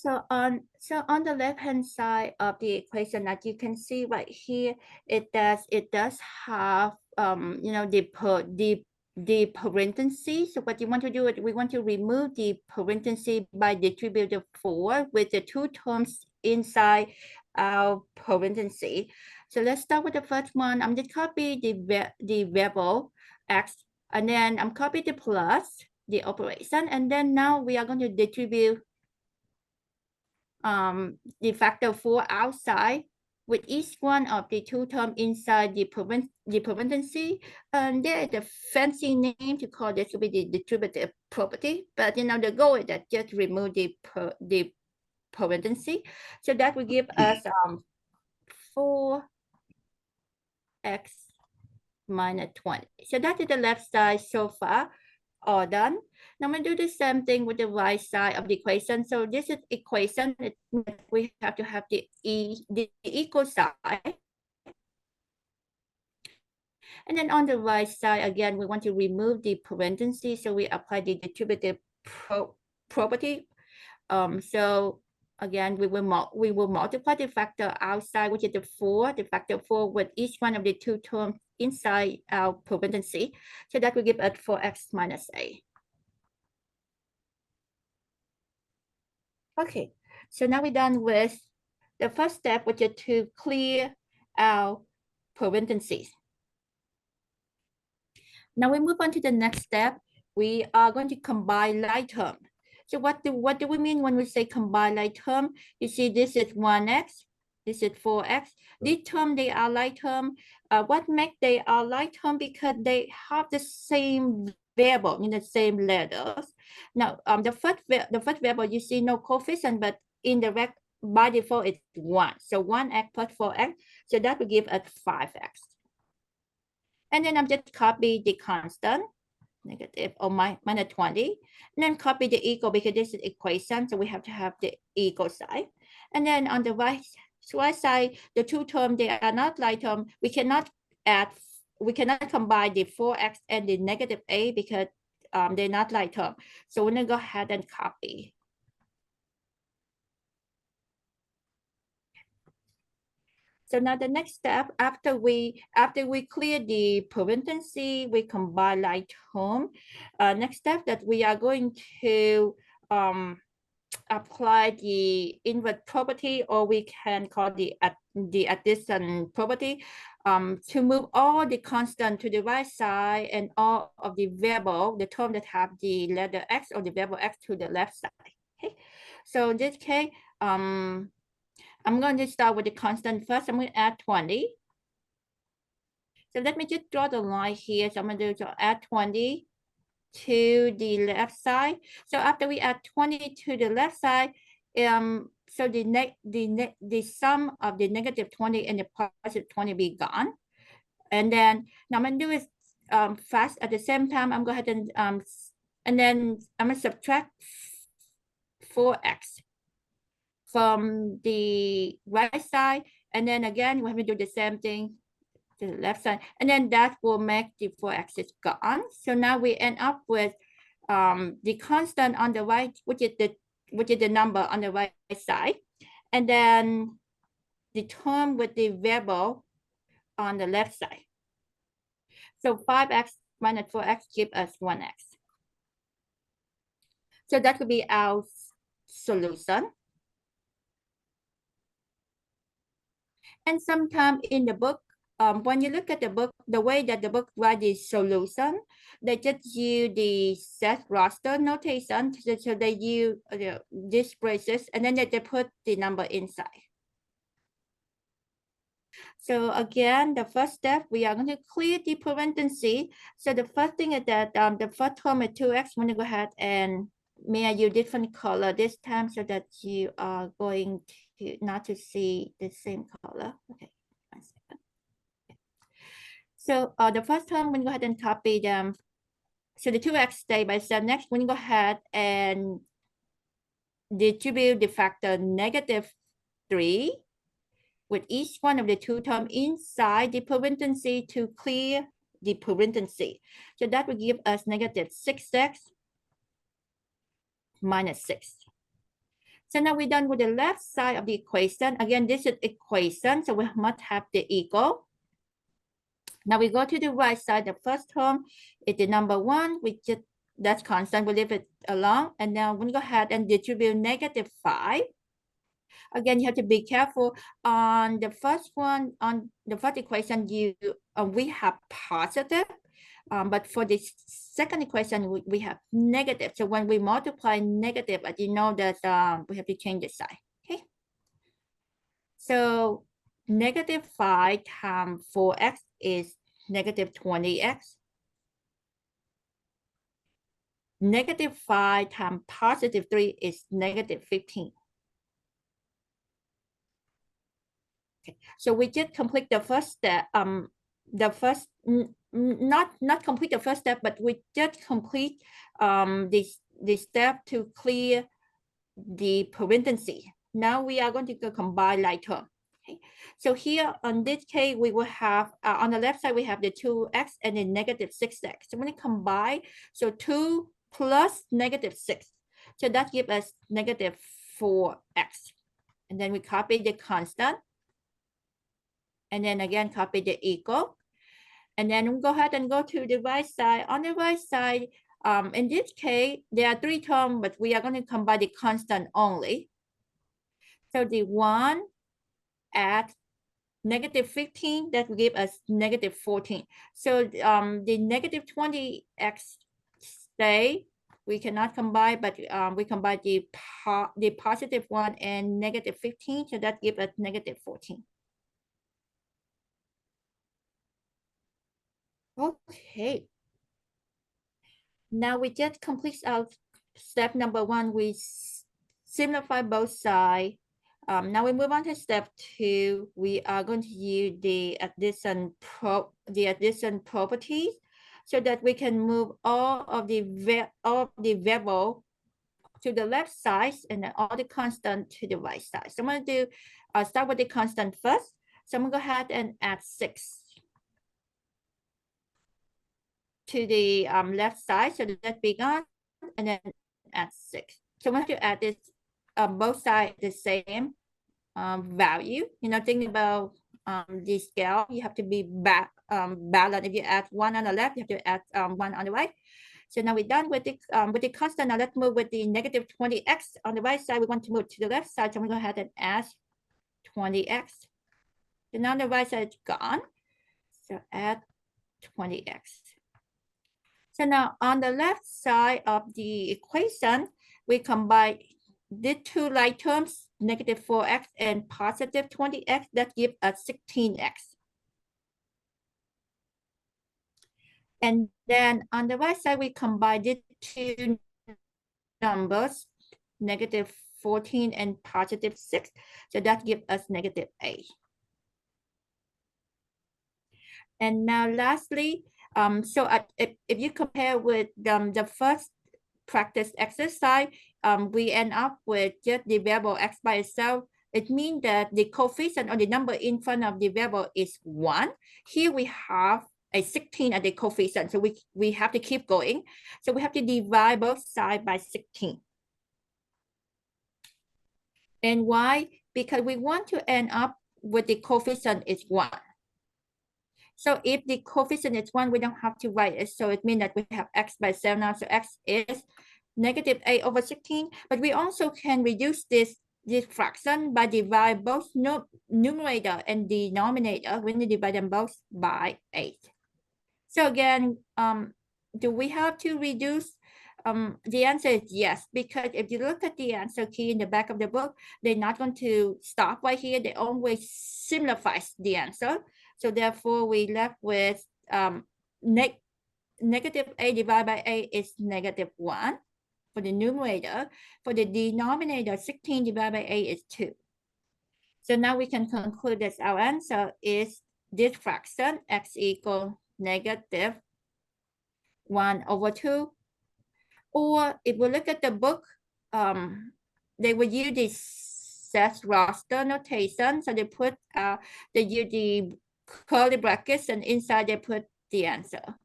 So on the left-hand side of the equation, that you can see right here, it does have the parentheses. So what you want to do is we want to remove the parentheses by distributive 4 with the two terms inside our parentheses. So let's start with the first one. I'm just copy the variable x, and then I'm copy the plus the operation, and then now we are going to distribute the factor 4 outside with each one of the two terms inside the parentheses. And there is a fancy name to call this, will be the distributive property, but the goal is that just remove the parentheses. So that will give us 4x minus 20. So that is the left side so far, all done. Now I'm going to do the same thing with the right side of the equation. So this is equation. We have to have the equal side. And then on the right side, again, we want to remove the parentheses. So we apply the distributive property. So again, we will multiply the factor outside, which is the factor 4 with each one of the two terms inside our parentheses. So that will give us 4x minus a. Okay, so now we're done with the first step, which is to clear our parentheses. Now we move on to the next step. We are going to combine like term. So what do we mean when we say combine like term? You see, this is 1x, this is 4x. These terms, they are like term. What makes they are like term? Because they have the same variable in the same letters. Now, the first variable, you see no coefficient, but in the by default it's 1. So 1x plus 4x. So that will give us 5x. And then I'm just copy the constant, negative or minus 20, and then copy the equal because this is equation, so we have to have the equal side. And then on the right side, the two terms, they are not like term. We cannot combine the 4x and the negative a because they're not like term. So we're gonna go ahead and copy. So now the next step, after we clear the parentheses, we combine like term. Next step that we are going to apply the inverse property, or we can call the addition property, to move all the constant to the right side and all of the variable, the term that have the letter x or the variable x, to the left side. Okay, so in this case, I'm going to start with the constant first. I'm going to add 20. So let me just draw the line here. So I'm going to do add 20 to the left side. So after we add 20 to the left side, so the sum of the negative 20 and the positive 20 be gone. And then now I'm going to do is fast at the same time. I'm going to go ahead and then I'm going to subtract 4x from the right side, and then again we have to do the same thing to the left side, and then that will make the 4x is gone. So now we end up with the constant on the right, which is the number on the right side, and then the term with the variable on the left side. So 5x minus 4x give us 1x. So that could be our solution. And sometimes in the book, when you look at the book, the way that the book writes the solution, they just use the set roster notation. So they use these braces, and then they put the number inside. So again, the first step, we are going to clear the parentheses. So the first thing is that the first term is 2x. I'm going to go ahead and may I use different color this time so that you are going to not to see the same color. Okay, 1 second. Okay. So the first term, we're going to go ahead and copy them. So the 2x stay by itself. Next, we're going to go ahead and distribute the factor -3 with each one of the two terms inside the parentheses to clear the parentheses. So that will give us -6x minus 6. So now we're done with the left side of the equation. Again, this is equation, so we must have the equal. Now we go to the right side. The first term is the number 1. That's constant. We leave it alone. And now we go ahead and distribute -5. Again, you have to be careful on the first one. On the first equation, we have positive. But for the second equation, we have negative. So when we multiply negative, as you know that we have to change the sign. Okay. So -5 times 4x is -20x. -5 times +3 is -15. Okay. So we just complete the first step. Not complete the first step, but we just complete this step to clear the parentheses. Now we are going to go combine like term. Okay. So here on this case, we will have on the left side we have the 2x and then -6x. So I'm going to combine. So 2 plus -6. So that gives us -4x. And then we copy the constant. And then again, copy the equal. And then we'll go ahead and go to the right side. On the right side, in this case, there are 3 terms, but we are going to combine the constant only. So the 1 at -15, that will give us -14. So the -20x stay, we cannot combine, but we combine the positive 1 and -15, so that gives us -14. Okay. Now we just complete our step number 1. We simplify both sides. Now we move on to step 2. We are going to use the addition properties so that we can move all of the variable to the left side and then all the constant to the right side. So I'm going to start with the constant first. So I'm going to go ahead and add 6 to the left side, so that be gone, and then add 6. So once you add this, both sides the same value. Thinking about the scale, you have to be balanced. If you add 1 on the left, you have to add 1 on the right. So now we're done with the constant. Now let's move with the -20x on the right side. We want to move to the left side, so I'm going to go ahead and add 20x. So now the right side is gone. So add 20x. So now on the left side of the equation, we combine the 2 like terms, -4x and +20x, that gives us 16x. And then on the right side, we combine the 2 numbers, -14 and +6. So that gives us -8. And now lastly, so if you compare with the first practice exercise, we end up with just the variable x by itself. It means that the coefficient or the number in front of the variable is 1. Here we have a 16 at the coefficient, so we have to keep going. So we have to divide both sides by 16. And why? Because we want to end up with the coefficient is 1. So if the coefficient is 1, we don't have to write it. So it means that we have x by 7 now. So x is -8/16. But we also can reduce this fraction by divide both numerator and denominator. We need to divide them both by 8. So again, do we have to reduce? The answer is yes, because if you look at the answer key in the back of the book, they're not going to stop right here. They always simplify the answer. So therefore, we left with -8 divided by 8 is -1 for the numerator. For the denominator, 16 divided by 8 is 2. So now we can conclude that our answer is this fraction, x equals -1/2. Or if we look at the book, they will use the Seth-Roster notation. So they use the curly brackets, and inside they put the answer.